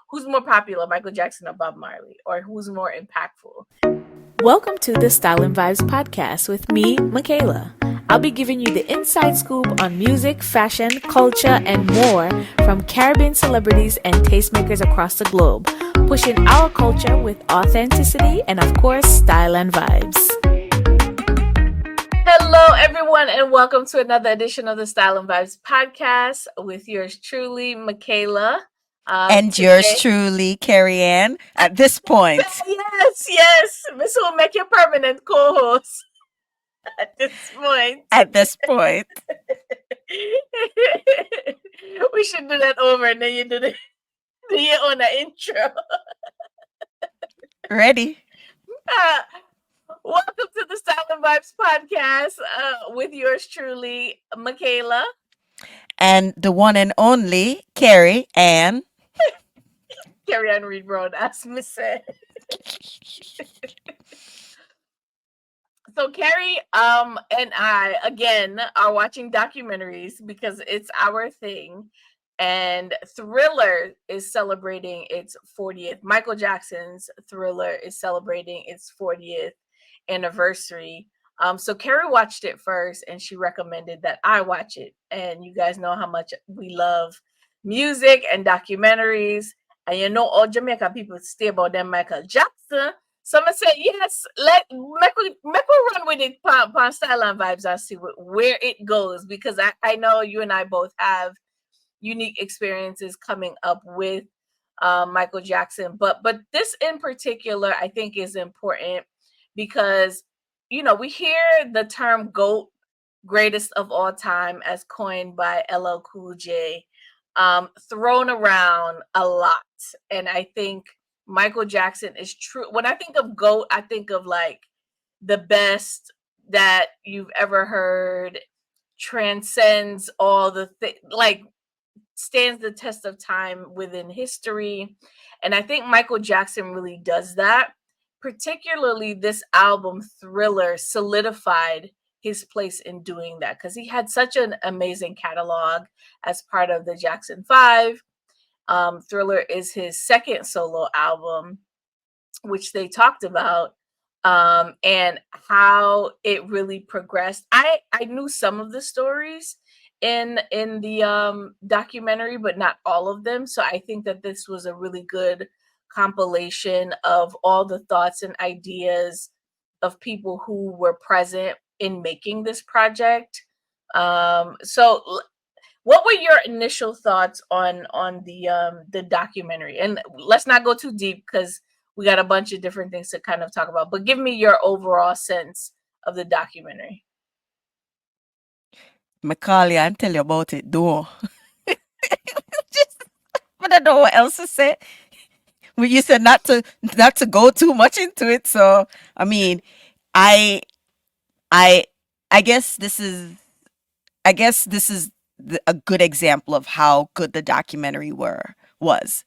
who's more popular, Michael Jackson or Bob Marley, or who's more impactful? Welcome to the Style and Vibes podcast with me, Michaela. I'll be giving you the inside scoop on music, fashion, culture, and more from Caribbean celebrities and tastemakers across the globe, pushing our culture with authenticity and, of course, style and vibes. Hello, everyone, and welcome to another edition of the Style and Vibes podcast with yours truly, Michaela. And yours truly, Kerry-Ann, at this point. Yes. This will make you permanent co-host at this point. At this point. We should do that over and then you do your own intro. Ready? Welcome to the Style and Vibes podcast with yours truly, Michaela. And the one and only, Kerry-Ann. Kerry-Ann Reed Brown, as me said. So Kerry and I, again, are watching documentaries because it's our thing. And Thriller is celebrating its 40th. Michael Jackson's Thriller is celebrating its 40th anniversary. So Kerry watched it first and she recommended that I watch it. And you guys know how much we love music and documentaries. And you know all Jamaican people stay about them Michael Jackson. So I said, yes, make we run with it on Style and Vibes and see where it goes. Because I know you and I both have unique experiences coming up with Michael Jackson. But this in particular, I think is important because, you know, we hear the term GOAT, greatest of all time, as coined by LL Cool J, thrown around a lot. And I think Michael Jackson is true. When I think of GOAT, I think of like the best that you've ever heard, transcends all the like stands the test of time within history. And I think Michael Jackson really does that. Particularly this album, Thriller, solidified his place in doing that because he had such an amazing catalog as part of the Jackson 5. Thriller is his second solo album, which they talked about, and how it really progressed. I knew some of the stories in the documentary, but not all of them. So I think that this was a really good compilation of all the thoughts and ideas of people who were present in making this project. So what were your initial thoughts on the documentary? And let's not go too deep because we got a bunch of different things to kind of talk about, but give me your overall sense of the documentary. Macaulay, I'll tell you about it, though. I don't know what else to say. Well, you said not to go too much into it, so I mean, I guess this is a good example of how good the documentary was.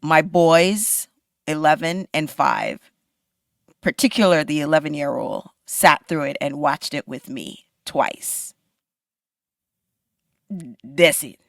My boys, 11 and 5, particularly the 11-year-old, sat through it and watched it with me twice. That's it.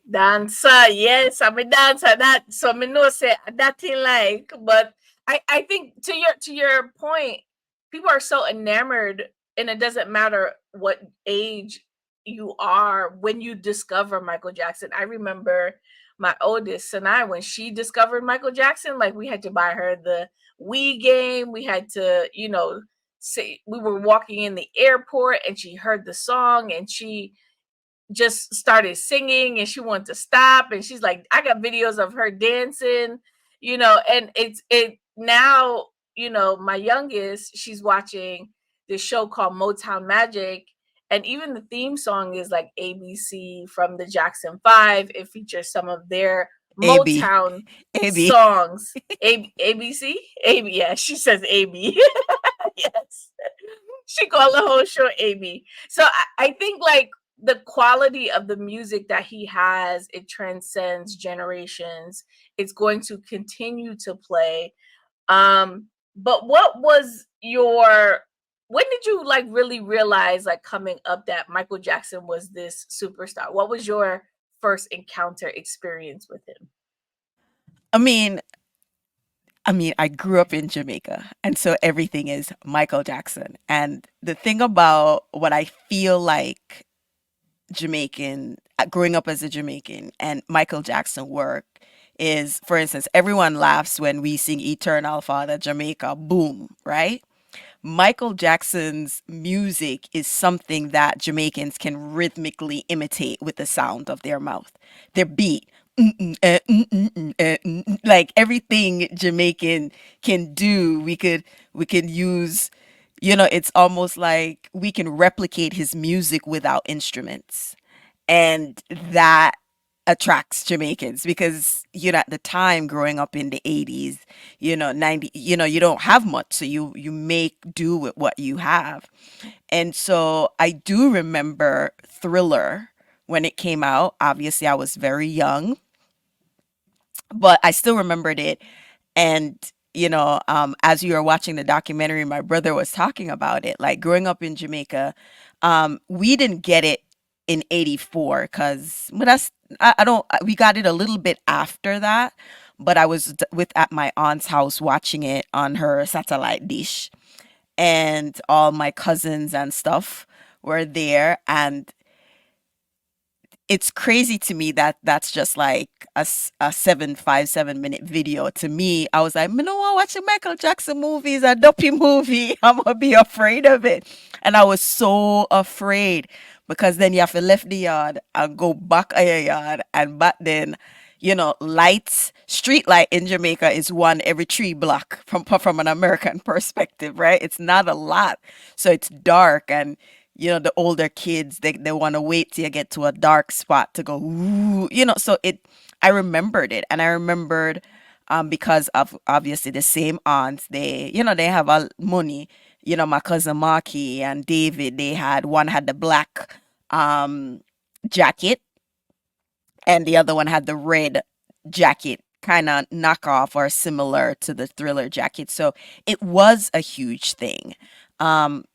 Dancer, yes, I'm a dancer. That so me know say that thing like, but I think to your point, people are so enamored, and it doesn't matter what age you are when you discover Michael Jackson. I remember my oldest and I, when she discovered Michael Jackson, like we had to buy her the Wii game. We had to, you know, say we were walking in the airport and she heard the song and she just started singing and she wanted to stop. And she's like, I got videos of her dancing, you know, and it now, you know, my youngest, she's watching this show called Motown Magic. And even the theme song is like ABC from the Jackson 5. It features some of their AB. Motown AB. songs. ABC? AB, yeah, she says AB. Yes. She called the whole show AB. So I think like the quality of the music that he has, it transcends generations. It's going to continue to play. But what was when did you like really realize, like coming up, that Michael Jackson was this superstar? What was your first encounter experience with him? I mean, I grew up in Jamaica, and so everything is Michael Jackson. And the thing about what I feel like Jamaican, growing up as a Jamaican and Michael Jackson work is, for instance, everyone laughs when we sing Eternal Father, Jamaica, boom, right? Michael Jackson's music is something that Jamaicans can rhythmically imitate with the sound of their mouth, their beat. Like everything Jamaican can do, we could use, it's almost like we can replicate his music without instruments. And that attracts Jamaicans because, at the time growing up in the 80s, 90, you don't have much. So you make do with what you have. And so I do remember Thriller when it came out. Obviously, I was very young, but I still remembered it. And, as you were watching the documentary, my brother was talking about it. Like growing up in Jamaica, we didn't get it in 84 because but that's I don't we got it a little bit after that, but I was with at my aunt's house watching it on her satellite dish, and all my cousins and stuff were there, and it's crazy to me that that's just like a 7 5 7 minute video. To me, I was like, "Me no want watch a Michael Jackson movie, it's a dopey movie. I'm gonna be afraid of it." And I was so afraid because then you have to left the yard and go back a yard, and back then, lights, street light in Jamaica is one every 3 block from an American perspective, right? It's not a lot, so it's dark, and the older kids, they want to wait till you get to a dark spot to go ooh, so I remembered it, and I remembered, because of obviously the same aunts, they have a money. My cousin Marky and David, they had one had the black jacket, and the other one had the red jacket, kind of knockoff or similar to the Thriller jacket. So it was a huge thing. Um,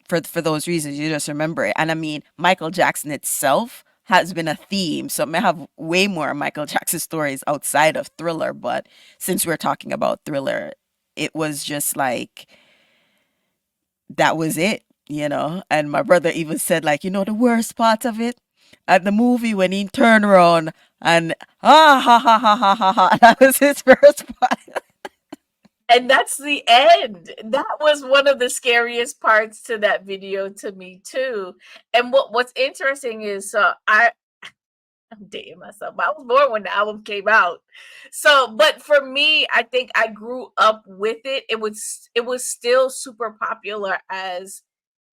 for those reasons, you just remember it. And I mean, Michael Jackson itself has been a theme. So I may have way more Michael Jackson stories outside of Thriller, but since we're talking about Thriller, it was just like that was it. And my brother even said, like, the worst part of it at the movie when he turned around and ha ha ha ha ha ha. That was his first part. And that's the end. That was one of the scariest parts to that video to me too. And what's interesting is, I'm dating myself. I was born when the album came out. So, but for me, I think I grew up with it. It was still super popular as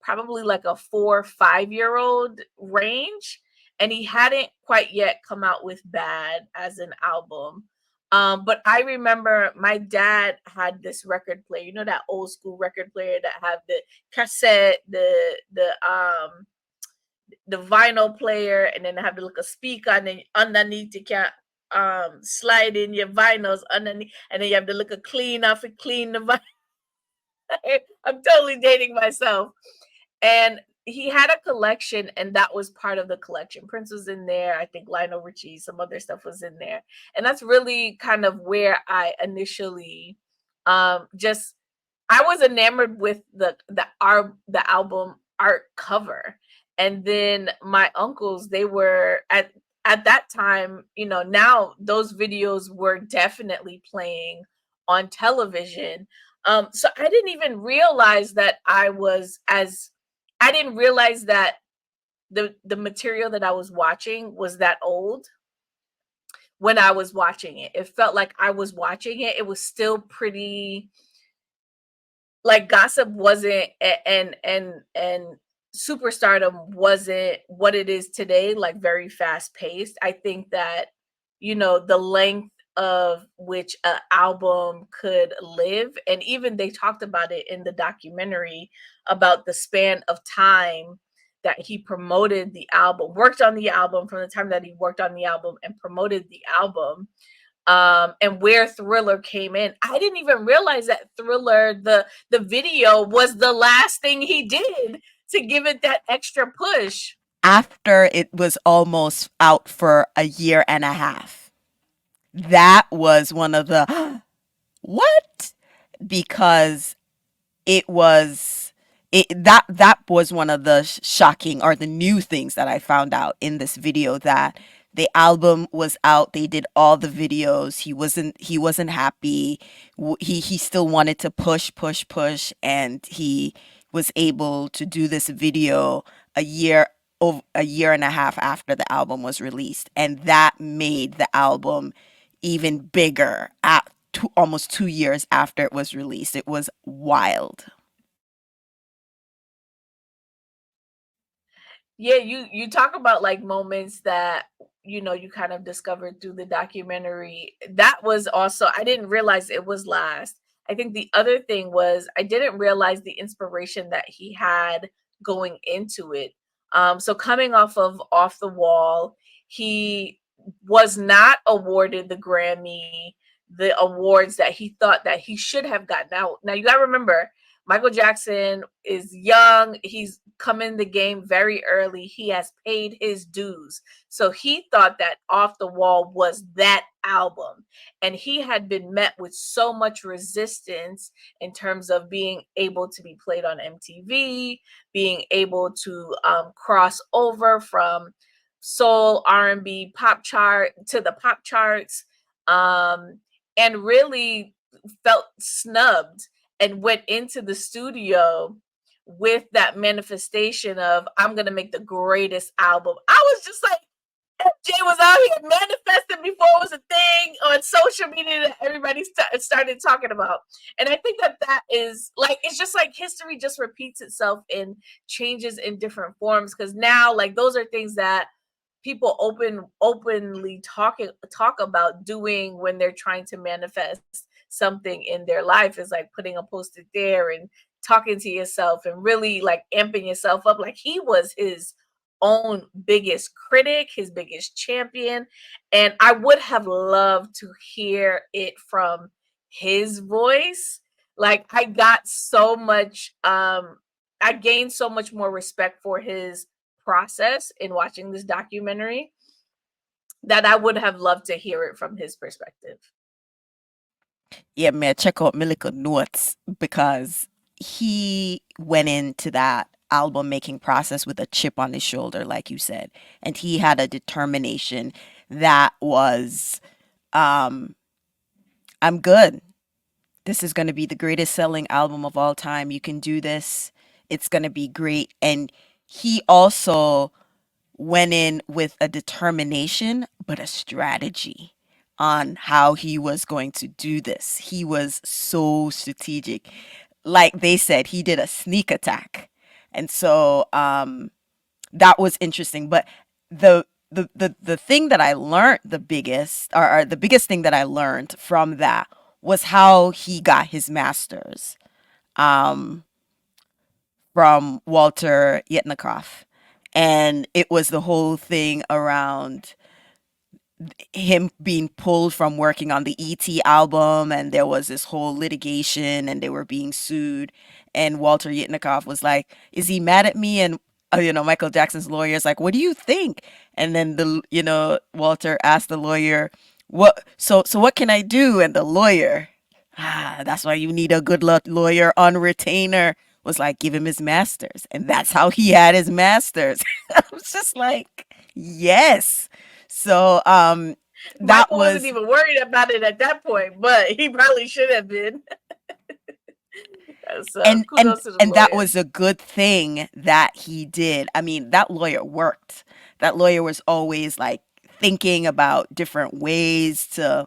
probably like a 4 or 5 year old range. And he hadn't quite yet come out with Bad as an album. But I remember my dad had this record player, that old school record player that have the cassette, the vinyl player, and then have the like a speaker, and then underneath you can slide in your vinyls underneath, and then you have to look a clean off and clean the vinyl. I'm totally dating myself. And he had a collection, and that was part of the collection. Prince was in there. I think Lionel Richie, some other stuff was in there. And that's really kind of where I initially just I was enamored with the album art cover. And then my uncles, they were at that time, now those videos were definitely playing on television. So I didn't even realize that I didn't realize that the material that I was watching was that old when I was watching it. It felt like I was watching it. It was still pretty, like, gossip wasn't and superstardom wasn't what it is today, like very fast paced. I think that, the length of which an album could live, and even they talked about it in the documentary about the span of time that he promoted the album, worked on the album, from the time that he worked on the album and promoted the album, and where Thriller came in. I didn't even realize that Thriller, the video, was the last thing he did to give it that extra push. after it was almost out for a year and a half. That was one of the what? Because it was that was one of the shocking or the new things that I found out in this video, that the album was out, they did all the videos, he wasn't happy. He still wanted to push, and he was able to do this video a year over a year and a half after the album was released, and that made the album even bigger at almost 2 years after it was released. It was wild. Yeah, you talk about like moments that you kind of discovered through the documentary. That was also, I didn't realize it was last. I think the other thing was I didn't realize the inspiration that he had going into it. So coming off of Off the Wall, he was not awarded the Grammy, the awards that he thought that he should have gotten. Now you got to remember, Michael Jackson is young. He's come in the game very early. He has paid his dues. So he thought that Off the Wall was that album. And he had been met with so much resistance in terms of being able to be played on MTV, being able to cross over from soul, R&B, pop chart to the pop charts, and really felt snubbed, and went into the studio with that manifestation of, I'm gonna make the greatest album. I was just like, MJ was out here manifesting before it was a thing on social media that everybody started talking about. And I think that is like, it's just like history just repeats itself and changes in different forms, because now like those are things that people openly talk about doing when they're trying to manifest something in their life, is like putting a post-it there and talking to yourself and really like amping yourself up. Like he was his own biggest critic, his biggest champion. And I would have loved to hear it from his voice. Like I got so much, I gained so much more respect for his process in watching this documentary, that I would have loved to hear it from his perspective. Yeah, man, check out my little notes, because he went into that album making process with a chip on his shoulder, like you said, and he had a determination that was, um, I'm good. This is going to be the greatest selling album of all time. You can do this. It's going to be great. And he also went in with a determination, but a strategy on how he was going to do this. He was so strategic. Like they said, he did a sneak attack. And so that was interesting. But the thing that I learned, the biggest, or the biggest thing that I learned from that was how he got his master's um, from Walter Yetnikoff. And it was the whole thing around him being pulled from working on the ET album, and there was this whole litigation, and they were being sued, and Walter Yitnikoff was like, is he mad at me? And Michael Jackson's lawyer is like, what do you think? And then Walter asked the lawyer, so what can I do? And the lawyer, that's why you need a good lawyer on retainer, was like, give him his masters. And that's how he had his masters. I was just like, yes. So that Michael wasn't was even worried about it at that point, but he probably should have been. So and and kudos to the and that lawyer. was a good thing that he did. I mean, that lawyer worked. That lawyer was always like thinking about different ways to,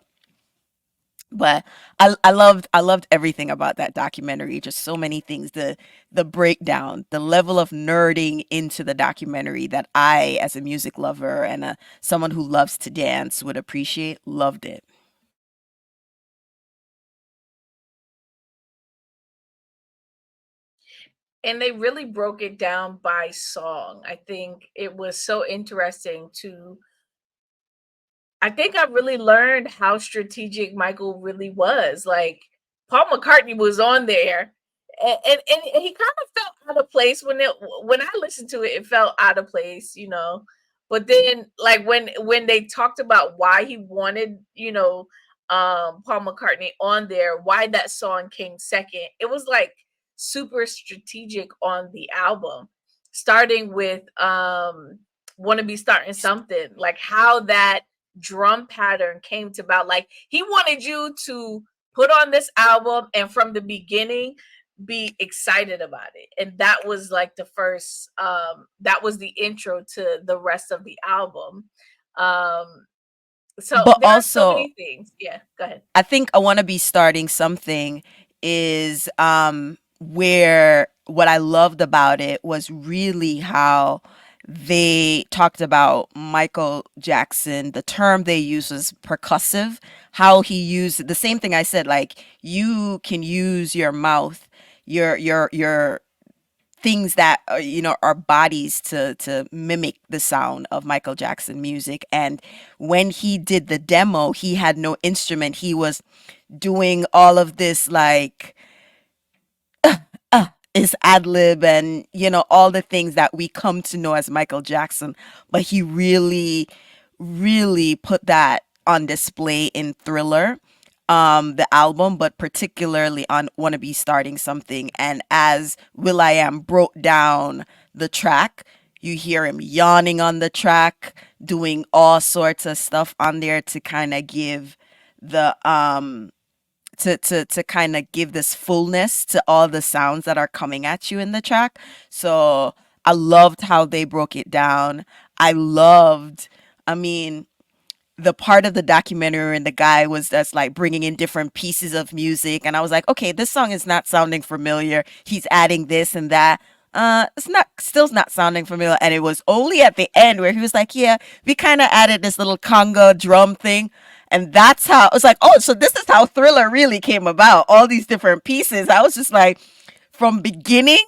but I loved everything about that documentary. Just so many things. The breakdown, the level of nerding into the documentary that I, as a music lover and someone who loves to dance, would appreciate. Loved it. And they really broke it down by song. I think it was so interesting to, I think I really learned how strategic Michael really was. Like Paul McCartney was on there and he kind of felt out of place when I listened to it. It felt out of place, you know. But then, like when they talked about why he wanted, you know, Paul McCartney on there, why that song came second, it was like super strategic on the album, starting with "Want to Be Starting Something," like how that drum pattern came to about. Like he wanted you to put on this album and from the beginning be excited about it, and that was like the first that was the intro to the rest of the album. So But there are so also, many things. Yeah, go ahead. I think I want to be starting something is where what I loved about it was really how they talked about Michael Jackson. The term they used was percussive, how he used the same thing I said, like you can use your mouth, your things that are, you know, are bodies to mimic the sound of Michael Jackson music. And when he did the demo, he had no instrument. He was doing all of this like is ad lib and you know all the things that we come to know as Michael Jackson, but he really, really put that on display in Thriller, the album, but particularly on Wanna Be Starting Something. And as Will.i.am broke down the track, you hear him yawning on the track, doing all sorts of stuff on there to kind of give the to kind of give this fullness to all the sounds that are coming at you in the track. So I loved how they broke it down. I loved, I mean, the part of the documentary and the guy was just like bringing in different pieces of music, and I was like, okay, this song is not sounding familiar. He's adding this and that. It's not, still not sounding familiar. And it was only at the end where he was like, yeah, we kind of added this little conga drum thing. And that's how I was like, oh, so this is how Thriller really came about. All these different pieces. I was just like, from beginning,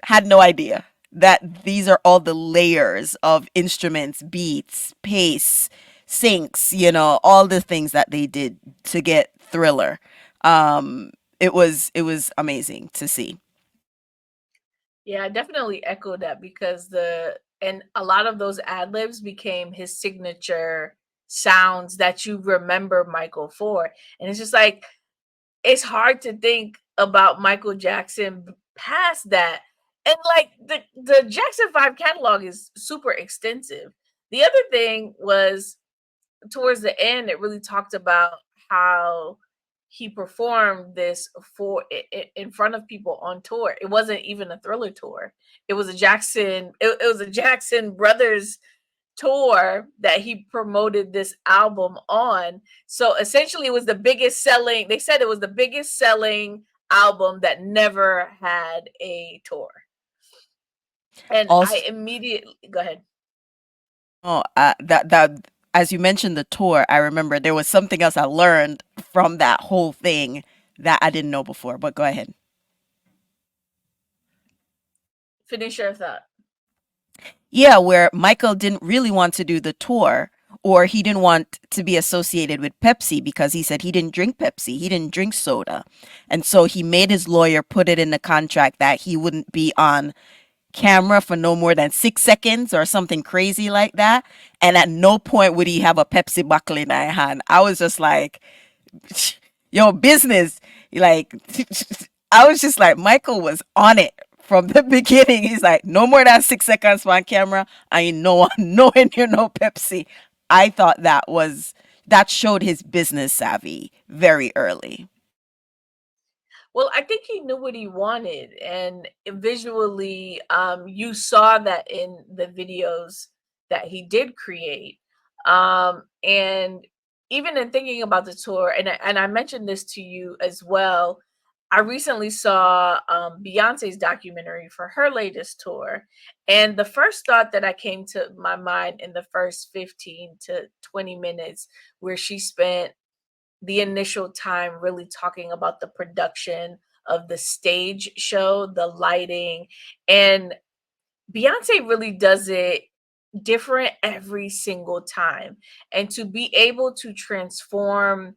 had no idea that these are all the layers of instruments, beats, pace, syncs, you know, all the things that they did to get Thriller. It was amazing to see. Yeah, I definitely echo that because the and a lot of those ad libs became his signature sounds that you remember Michael for. And it's just like it's hard to think about Michael Jackson past that. And like the Jackson 5 catalog is super extensive. The other thing was towards the end it really talked about how he performed this in front of people on tour. It wasn't even a Thriller tour. It was a it was a Jackson Brothers tour that he promoted this album on. So essentially it was the biggest selling, they said it was the biggest selling album that never had a tour. And I Also, immediately go ahead. that as you mentioned the tour, I remember there was something else I learned from that whole thing that I didn't know before. But go ahead. Finish your thought. Yeah, where Michael didn't really want to do the tour, or he didn't want to be associated with Pepsi because he said he didn't drink Pepsi, he didn't drink soda. And so he made his lawyer put it in the contract that he wouldn't be on camera for no more than 6 seconds or something crazy like that. And at no point would he have a Pepsi bottle in his hand. I was just like, yo, business. Like, I was just like, Michael was on it from the beginning. He's like, no more than 6 seconds on camera. I ain't no one nowhere near no Pepsi. I thought that showed his business savvy very early. Well, I think he knew what he wanted, and visually, you saw that in the videos that he did create. And even in thinking about the tour, and I mentioned this to you as well. I recently saw Beyonce's documentary for her latest tour, and the first thought that I came to my mind in the first 15 to 20 minutes, where she spent the initial time really talking about the production of the stage show, the lighting, and Beyonce really does it different every single time. And to be able to transform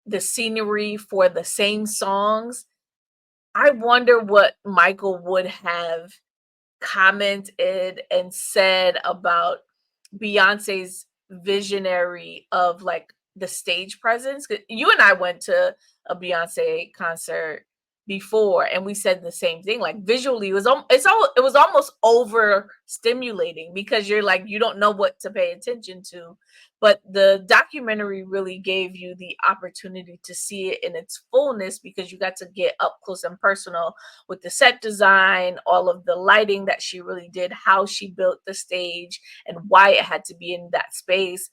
the scenery for the same songs I wonder what Michael would have commented and said about Beyonce's visionary of like the stage presence. 'Cause you and I went to a Beyonce concert before, and we said the same thing. Like visually, it was almost over stimulating because you're like you don't know what to pay attention to. But the documentary really gave you the opportunity to see it in its fullness because you got to get up close and personal with the set design, all of the lighting that she really did, how she built the stage, and why it had to be in that space.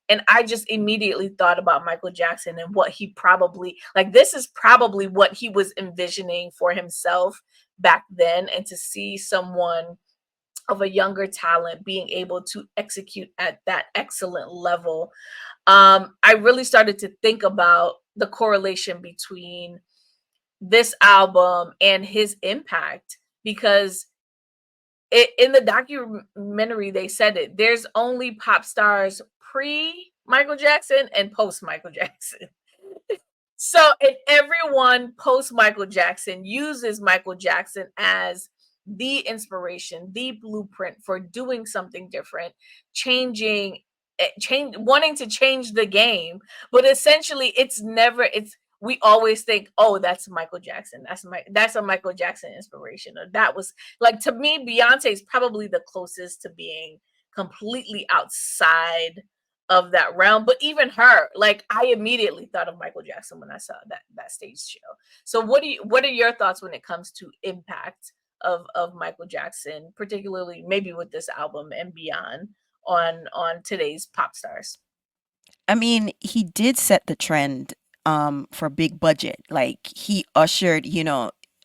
And I just immediately thought about Michael Jackson and what he probably like. This is probably what he was envisioning for himself back then. And to see someone of a younger talent being able to execute at that excellent level, I really started to think about the correlation between this album and his impact because in the documentary they said it, there's only pop stars pre Michael Jackson and post Michael Jackson. So, and everyone post Michael Jackson uses Michael Jackson as the inspiration, the blueprint for doing something different, changing, wanting to change the game. But essentially, it's we always think, oh, that's Michael Jackson. That's a Michael Jackson inspiration. Or that was like to me, Beyonce is probably the closest to being completely outside of that realm. But even her, like I immediately thought of Michael Jackson when I saw that stage show. So what are your thoughts when it comes to impact of Michael Jackson, particularly maybe with this album and beyond on today's pop stars? I mean, he did set the trend for big budget. Like he ushered,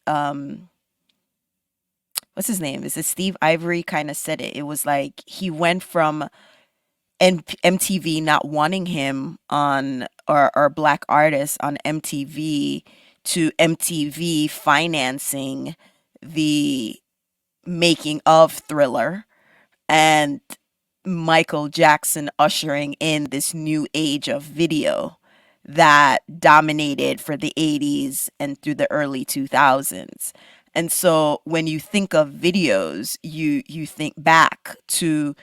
um what's his name? Is it Steve Ivory kind of said it. It was like he went from MTV not wanting him on or black artists on MTV to MTV financing the making of Thriller and Michael Jackson ushering in this new age of video that dominated for the 80s and through the early 2000s. And so when you think of videos, you think back to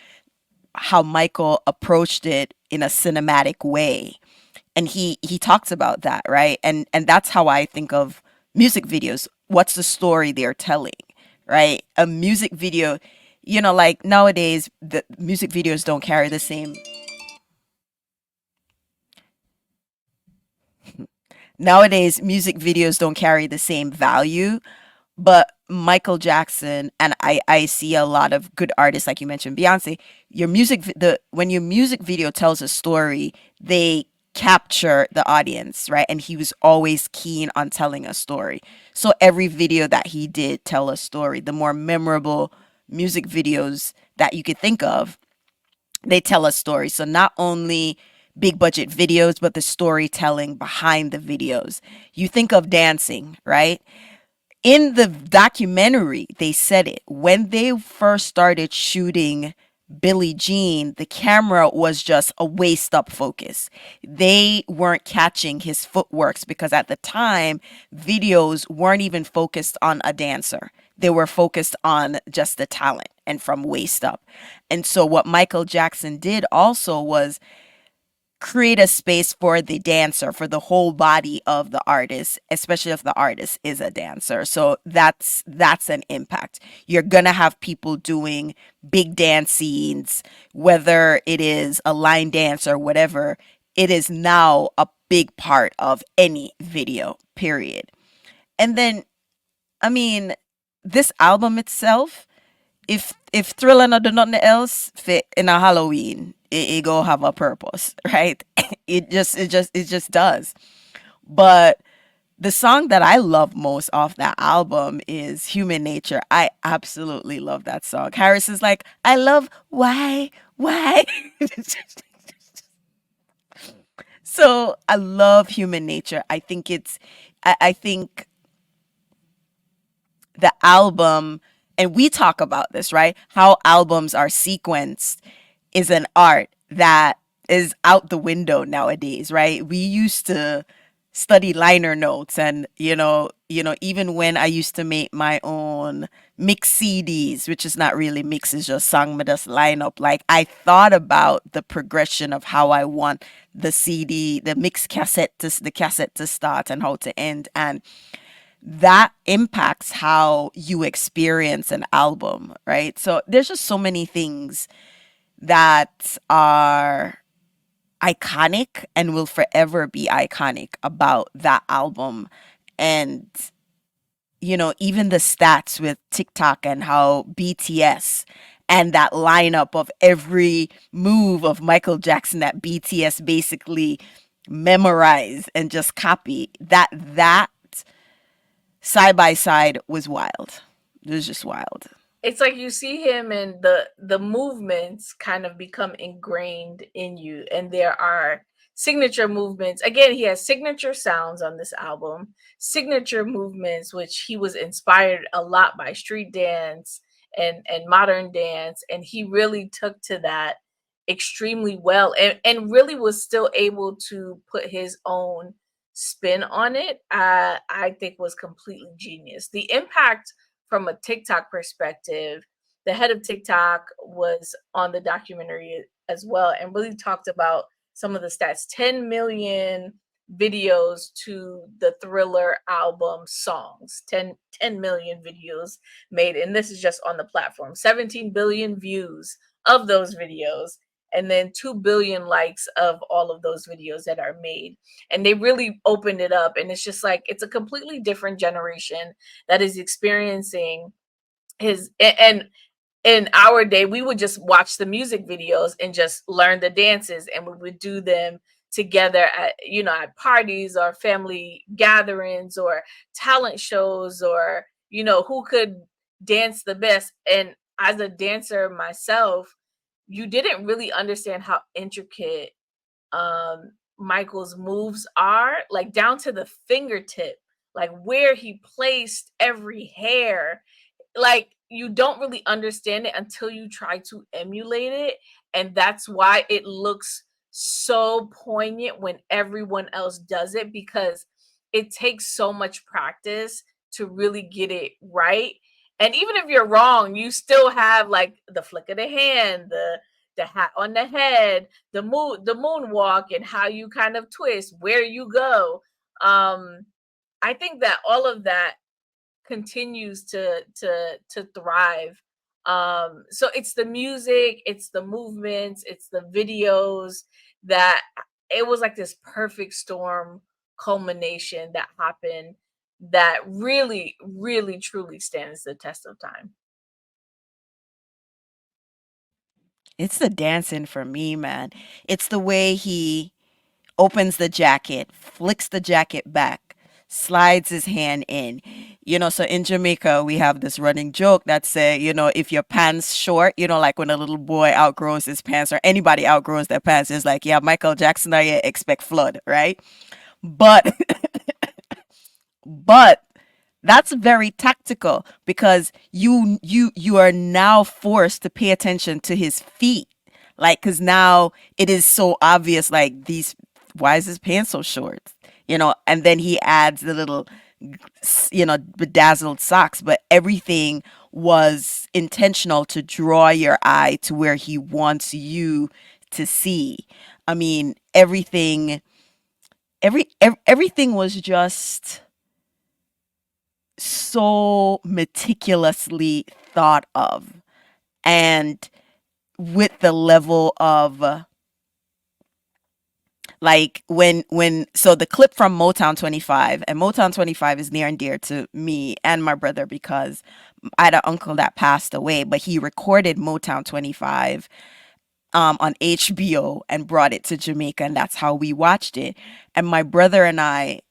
how Michael approached it in a cinematic way. And he talks about that, right? And that's how I think of music videos. What's the story they're telling, right? A music video, like nowadays the music videos don't carry the same nowadays music videos don't carry the same value. But Michael Jackson, and I see a lot of good artists like you mentioned, Beyonce. When your music video tells a story, they capture the audience, right? And he was always keen on telling a story. So every video that he did tell a story. The more memorable music videos that you could think of, they tell a story. So not only big budget videos, but the storytelling behind the videos. You think of dancing, right? In the documentary, they said it. When they first started shooting Billie Jean, the camera was just a waist up focus. They weren't catching his footworks because at the time, videos weren't even focused on a dancer. They were focused on just the talent and from waist up. And so, what Michael Jackson did also was create a space for the dancer, for the whole body of the artist, especially if the artist is a dancer. So that's an impact. You're gonna have people doing big dance scenes, whether it is a line dance or whatever. It is now a big part of any video, period. And then, I mean, this album itself, if Thriller not do nothing else fit in a Halloween, it go have a purpose, right? It just does. But the song that I love most off that album is Human Nature. I absolutely love that song. Harris is like, I love why. So I love Human Nature. I think the album, and we talk about this, right? How albums are sequenced is an art that is out the window nowadays, right? We used to study liner notes, and even when I used to make my own mix CDs, which is not really mix, it's just song me just line up. Like, I thought about the progression of how I want the mix cassette to start and how to end, and that impacts how you experience an album, right? So there's just so many things that are iconic and will forever be iconic about that album. And, even the stats with TikTok and how BTS and that lineup of every move of Michael Jackson that BTS basically memorize and just copy, that side by side was wild. It was just wild. It's like you see him and the movements kind of become ingrained in you, and there are signature movements. Again, he has signature sounds on this album, signature movements, which he was inspired a lot by street dance and modern dance, and he really took to that extremely well, and really was still able to put his own spin on it. I think was completely genius. The impact from a TikTok perspective, the head of TikTok was on the documentary as well and really talked about some of the stats. 10 million videos to the Thriller album songs, 10 million videos made. And this is just on the platform. 17 billion views of those videos, and then 2 billion likes of all of those videos that are made. And they really opened it up. And it's just like, it's a completely different generation that is experiencing his. And in our day, we would just watch the music videos and just learn the dances, and we would do them together at, at parties or family gatherings or talent shows, or, who could dance the best. And as a dancer myself, you didn't really understand how intricate Michael's moves are, like down to the fingertip, like where he placed every hair. Like, you don't really understand it until you try to emulate it. And that's why it looks so poignant when everyone else does it, because it takes so much practice to really get it right. And even if you're wrong, you still have like the flick of the hand, the hat on the head, the moonwalk, and how you kind of twist, where you go. I think that all of that continues to thrive. So it's the music, it's the movements, it's the videos, that it was like this perfect storm culmination that happened, that really, really, truly stands the test of time. It's the dancing for me, man. It's the way he opens the jacket, flicks the jacket back, slides his hand in. So in Jamaica, we have this running joke that say, if your pants short, like when a little boy outgrows his pants or anybody outgrows their pants, it's like, yeah, Michael Jackson, I expect flood, right? But, but that's very tactical, because you are now forced to pay attention to his feet, like, because now it is so obvious, like, these why is his pants so short, and then he adds the little bedazzled socks, but everything was intentional to draw your eye to where he wants you to see. I mean, everything was just so meticulously thought of, and with the level of like, so the clip from Motown 25, and Motown 25 is near and dear to me and my brother, because I had an uncle that passed away, but he recorded Motown 25 on HBO and brought it to Jamaica, and that's how we watched it. And my brother and I,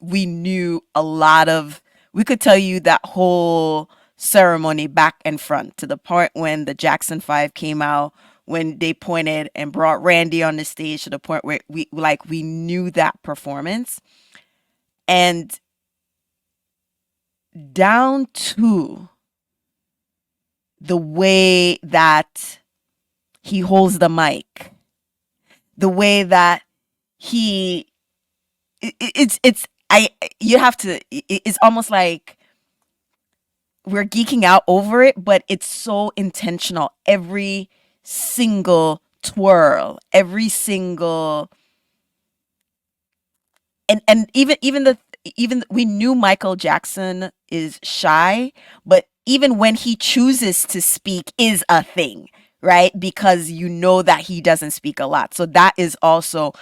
we knew a lot of, we could tell you that whole ceremony back and front, to the point when the Jackson 5 came out, when they pointed and brought Randy on the stage, to the point where we knew that performance, and down to the way that he holds the mic, the way that he it's I you have to it's almost like we're geeking out over it, but it's so intentional. Every single twirl, every single and even we knew Michael Jackson is shy, but even when he chooses to speak is a thing, right? Because you know that he doesn't speak a lot. So that is also,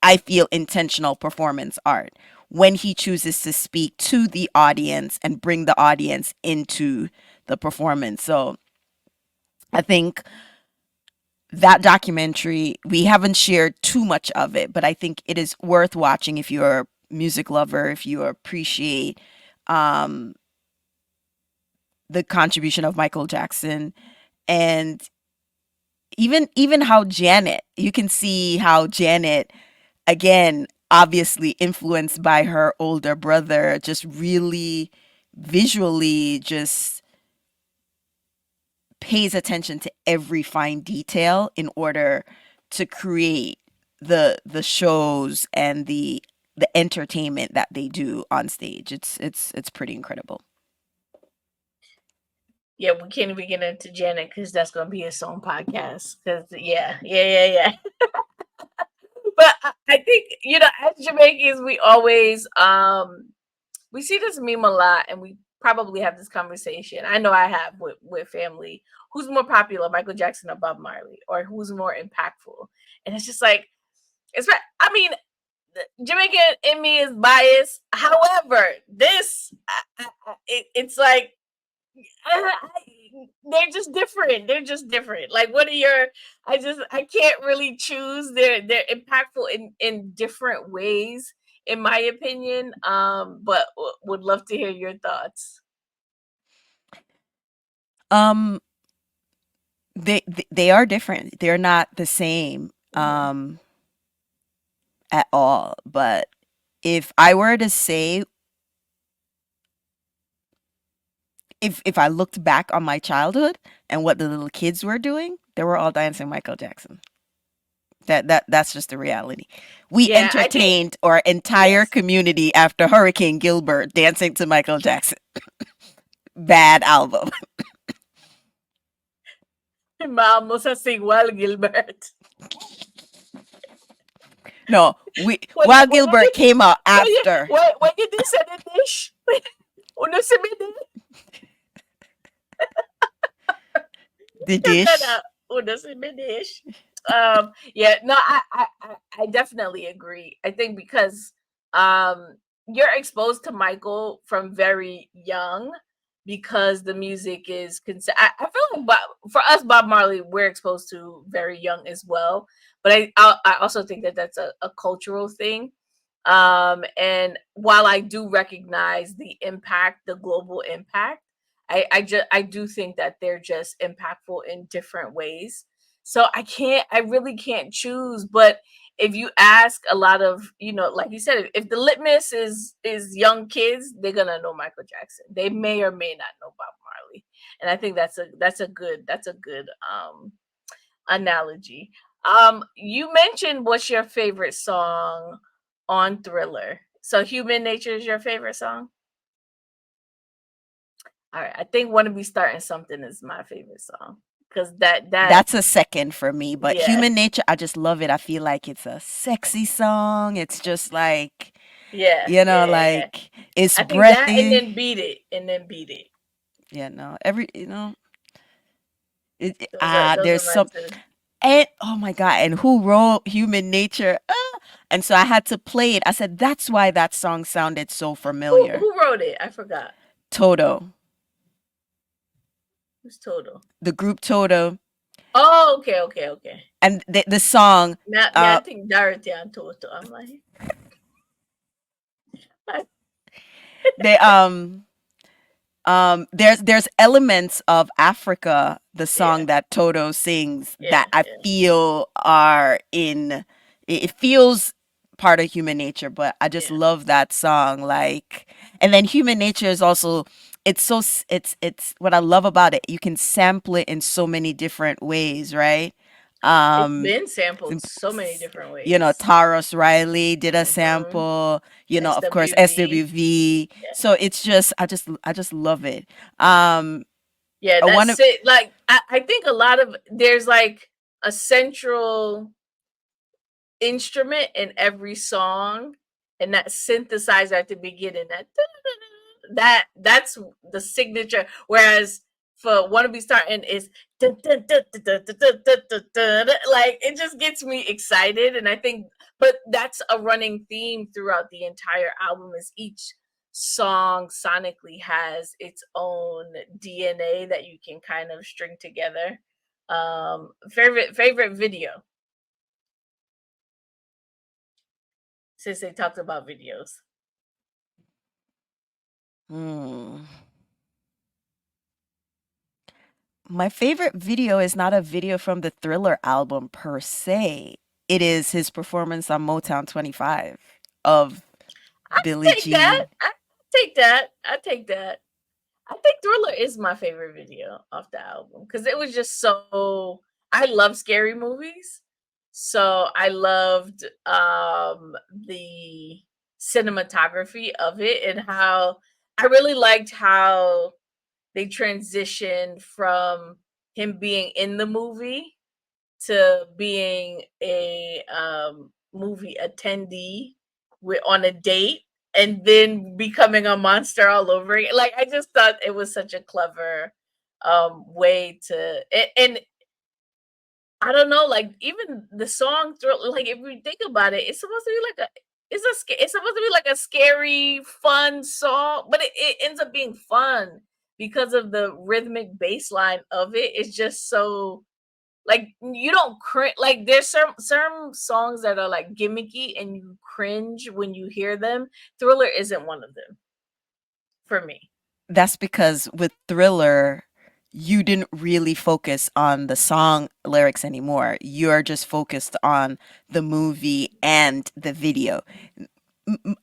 I feel, intentional performance art when he chooses to speak to the audience and bring the audience into the performance. So I think that documentary, we haven't shared too much of it, but I think it is worth watching if you're a music lover, if you appreciate um, the contribution of Michael Jackson, and even how Janet, you can see how Janet, again, obviously influenced by her older brother, just really visually just pays attention to every fine detail in order to create the shows and the entertainment that they do on stage. It's pretty incredible. Yeah, we can't even get into Janet because that's gonna be its own podcast. Because yeah. But I think as Jamaicans, we always we see this meme a lot, and we probably have this conversation. I know I have with family. Who's more popular, Michael Jackson or Bob Marley, or who's more impactful? And it's just like I mean, Jamaican in me is biased. However, this it's like they're just different. They're just different. Like, what are your? I can't really choose. They're impactful in different ways, in my opinion. But would love to hear your thoughts. Um, they are different. They're not the same at all. But if I were to say, if I looked back on my childhood and what the little kids were doing, they were all dancing Michael Jackson. That's just the reality. We Yeah, I think entertained our entire yes. community after Hurricane Gilbert dancing to Michael Jackson. Bad album. Vamos a ser igual, Gilbert. No, while Gilbert came out after When you do say the dish, uno se me the dish. Uno se me dish. Yeah, no, I definitely agree. I think because you're exposed to Michael from very young because the music is I feel like for us Bob Marley we're exposed to very young as well, but I also think that that's a cultural thing. And while I do recognize the global impact, I do think that they're just impactful in different ways. So I really can't choose. But if you ask a lot of, like you said, if the litmus is young kids, they're gonna know Michael Jackson. They may or may not know Bob Marley. And I think that's a good analogy. You mentioned what's your favorite song on Thriller. So Human Nature is your favorite song? All right. I think Wanna Be Starting Something is my favorite song. Because That's a second for me, but yeah. Human Nature, I just love it. I feel like it's a sexy song. It's just like, Yeah. like it's I think that and breathy. then Beat It. And then Beat It. Yeah, no, Those are there's my some, two. and oh my God, and who wrote Human Nature? And so I had to play it. I said, that's why that song sounded so familiar. Who wrote it? I forgot. Toto, Who's Total? the group Toto, Oh, okay. and the song, Now I think Dorothy and Toto. I'm like, they there's elements of Africa, the song that Toto sings, that I feel are in it feels part of Human Nature, but I just love that song. Like, and then Human Nature is also, it's what I love about it. You can sample it in so many different ways, right? It's Um, been sampled so many different you know, ways. Taros Riley did a Hmm. sample, you know, of course SWV. SWV. Yeah. So it's just I just love it. Um Yeah, I want that's to it. Like I think a lot of there's like a central instrument in every song, and that synthesizer at the beginning, that's the signature. Whereas for "Wanna Be Starting" is dun, dun, dun, dun, dun, dun, dun, dun, dun, dun, dun. Like it just gets me excited, and I think, but that's a running theme throughout the entire album. Is each song sonically has its own DNA that you can kind of string together. Favorite video, since they talked about videos. Hmm. My favorite video is not a video from the Thriller album per se. It is his performance on Motown 25 of I Billie take that. Jean. I take that. I take that. I think Thriller is my favorite video off the album because it was just so. I love scary movies, so I loved the cinematography of it and how I really liked how they transitioned from him being in the movie to being a movie attendee with on a date and then becoming a monster all over again. Like I just thought it was such a clever way to and I don't know, like even the song like if you think about it, it's supposed to be like a it's supposed to be like a scary, fun song, but it ends up being fun because of the rhythmic bass line of it. It's just so like you don't cringe. Like there's some songs that are like gimmicky and you cringe when you hear them. Thriller isn't one of them for me. That's because with Thriller, you didn't really focus on the song lyrics anymore. You're just focused on the movie and the video.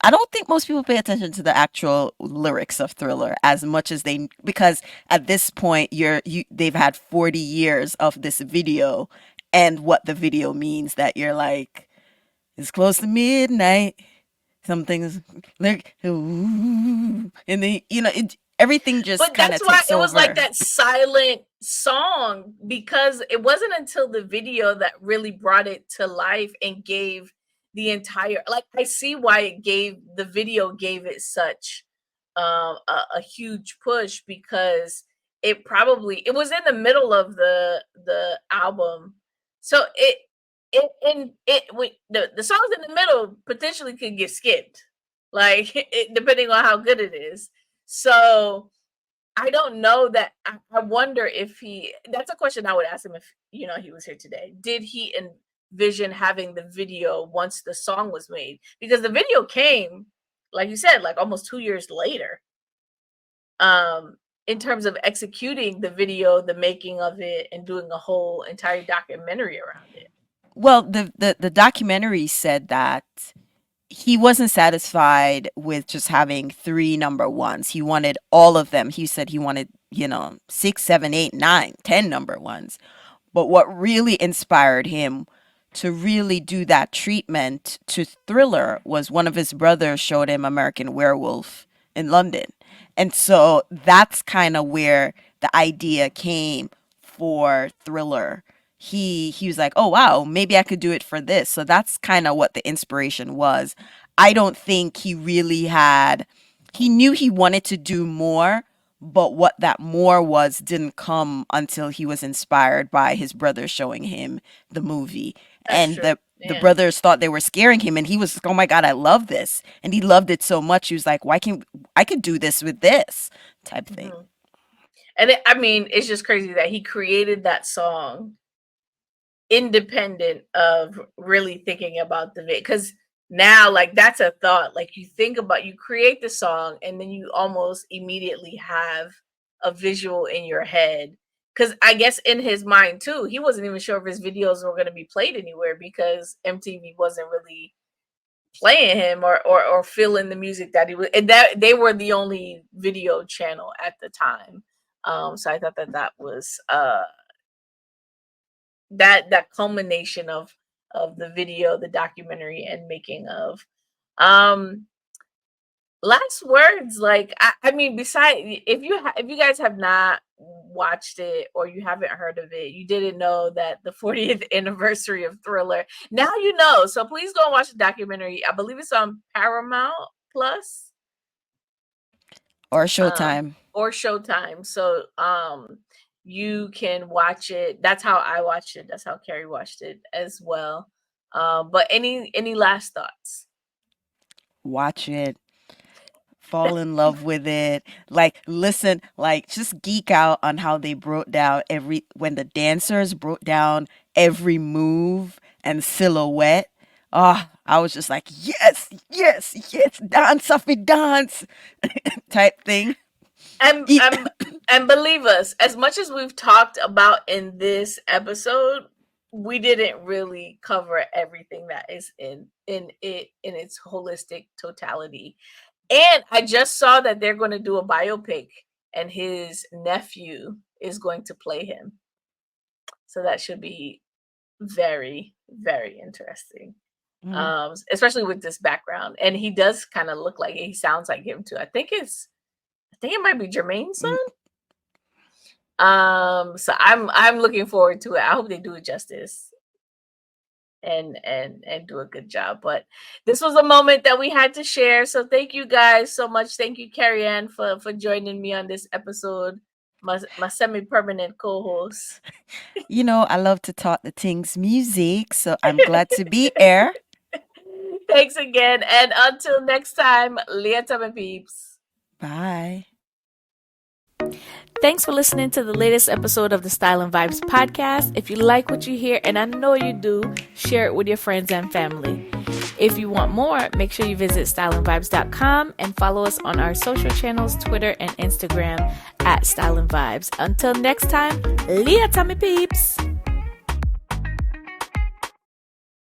I don't think most people pay attention to the actual lyrics of Thriller as much as they because at this point they've had 40 years of this video and what the video means that you're like it's close to midnight something's like ooh, and then you know everything just But kind that's of why takes it was like over. that silent song because it wasn't until the video that really brought it to life and gave the entire like I see why it gave the video gave it such a huge push because it was in the middle of the album. So the songs in the middle potentially could get skipped like depending on how good it is. So I don't know that I wonder if he that's a question I would ask him if he was here today. Did he envision having the video once the song was made? Because the video came, like you said, like almost 2 years later. In terms of executing the video, the making of it, and doing a whole entire documentary around it. Well, the documentary said that he wasn't satisfied with just having three number ones. He wanted all of them. He said he wanted, you know, 6, 7, 8, 9, 10 number ones. But what really inspired him to really do that treatment to Thriller was one of his brothers showed him American Werewolf in London. And so that's kind of where the idea came for Thriller. He was like, "Oh wow, maybe I could do it for this." So that's kind of what the inspiration was. I don't think he knew he wanted to do more, but what that more was didn't come until he was inspired by his brother showing him the movie. That's And true. the Yeah. brothers thought they were scaring him and he was like, "Oh my god, I love this." And he loved it so much. He was like, "Why can't I could do this with this?" type thing. Mhm. And I mean, it's just crazy that he created that song independent of really thinking about the video because now like that's a thought like you create the song and then you almost immediately have a visual in your head because I guess in his mind too he wasn't even sure if his videos were going to be played anywhere because MTV wasn't really playing him or feeling the music that he was and that they were the only video channel at the time. So I thought that was that culmination of the video, the documentary, and making of. Last words, like I mean, beside if you guys have not watched it or you haven't heard of it, you didn't know that the 40th anniversary of Thriller. Now you know. So please go and watch the documentary. I believe it's on Paramount Plus Or Showtime. or Showtime. So you can watch it. That's how I watched it. That's how Kerry watched it as well. But any last thoughts? Watch it. Fall in love with it. Like, listen, like, just geek out on how they broke down when the dancers broke down every move and silhouette. Oh, I was just like, yes, yes, yes, dance off it, dance type thing. And believe us, as much as we've talked about in this episode, we didn't really cover everything that is in its holistic totality. And I just saw that they're going to do a biopic and his nephew is going to play him. So that should be very, very interesting. Especially with this background. And he does kind of look like, he sounds like him too. I think it might be Jermaine's son. So I'm looking forward to it. I hope they do it justice and do a good job. But this was a moment that we had to share. So thank you guys so much. Thank you, Kerry-Ann, for joining me on this episode. My semi-permanent co-host. You know, I love to talk the things music, so I'm glad to be here. Thanks again. And until next time, later, my peeps. Bye. Thanks for listening to the latest episode of the Style and Vibes podcast. If you like what you hear, and I know you do, share it with your friends and family. If you want more, make sure you visit styleandvibes.com and follow us on our social channels, Twitter and Instagram @Style and Vibes. Until next time, Leah Tommy Peeps.